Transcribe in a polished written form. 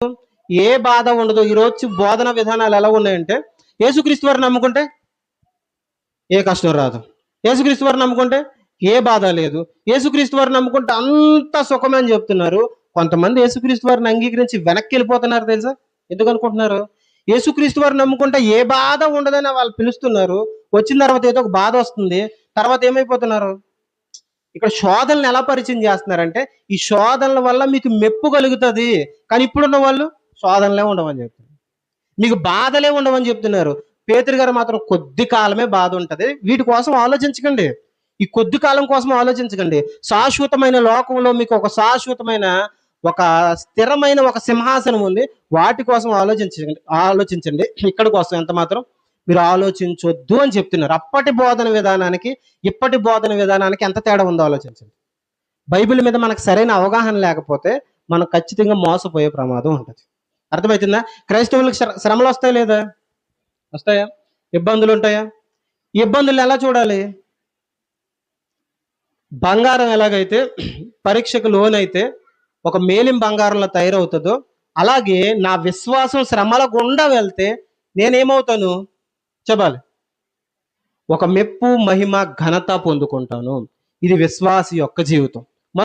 ఏ బాధ ఉండదు. ఈరోజు బోధన విధానాలు ఎలా ఉన్నాయంటే, యేసుక్రీస్తు వారిని నమ్ముకుంటే ఏ కష్టం రాదు, యేసుక్రీస్తు వారిని నమ్ముకుంటే ఏ బాధ లేదు, యేసుక్రీస్తు వారిని నమ్ముకుంటే అంత సుఖమే అని చెప్తున్నారు. కొంతమంది యేసుక్రీస్తు వారిని అంగీకరించి వెనక్కి వెళ్ళిపోతున్నారు తెలుసా? ఎందుకు అనుకుంటున్నారు? యేసుక్రీస్తు వారిని నమ్ముకుంటే ఏ బాధ ఉండదని వాళ్ళు పిలుస్తున్నారు. వచ్చిన తర్వాత ఏదో ఒక బాధ వస్తుంది, తర్వాత ఏమైపోతున్నారు? ఇక్కడ శోధనలు ఎలా పరిచయం చేస్తున్నారంటే, ఈ శోధనల వల్ల మీకు మెప్పు కలుగుతుంది, కానీ ఇప్పుడున్న వాళ్ళు శోధనలే ఉండవని చెప్తున్నారు, మీకు బాధలే ఉండవని చెప్తున్నారు. పేతురు గారు మాత్రం కొద్ది కాలమే బాధ ఉంటుంది, వీటి కోసం ఆలోచించకండి, ఈ కొద్ది కాలం కోసం ఆలోచించకండి. శాశ్వతమైన లోకంలో మీకు ఒక శాశ్వతమైన ఒక స్థిరమైన ఒక సింహాసనం ఉంది, వాటి కోసం ఆలోచించండి. ఇక్కడ కోసం ఎంత మాత్రం మీరు ఆలోచించొద్దు అని చెప్తున్నారు. అప్పటి బోధన విధానానికి ఇప్పటి బోధన విధానానికి ఎంత తేడా ఉందో ఆలోచించండి. బైబిల్ మీద మనకు సరైన అవగాహన లేకపోతే మనం ఖచ్చితంగా మోసపోయే ప్రమాదం ఉంటుంది. అర్థమవుతుందా? క్రైస్తవులకు శ్రమలు వస్తాయి లేదా? వస్తాయా? ఇబ్బందులు ఉంటాయా? ఈ ఇబ్బందులు ఎలా చూడాలి? బంగారం ఎలాగైతే పరీక్షకు లోనైతే ఒక మేలిం బంగారంలో తయారవుతుందో, అలాగే నా విశ్వాసం శ్రమల గుండా వెళ్తే నేనేమవుతాను చెప్పాలి? ఒక మెప్పు, మహిమ, ఘనత పొందుకుంటాను. ఇది విశ్వాసి యొక్క జీవితం.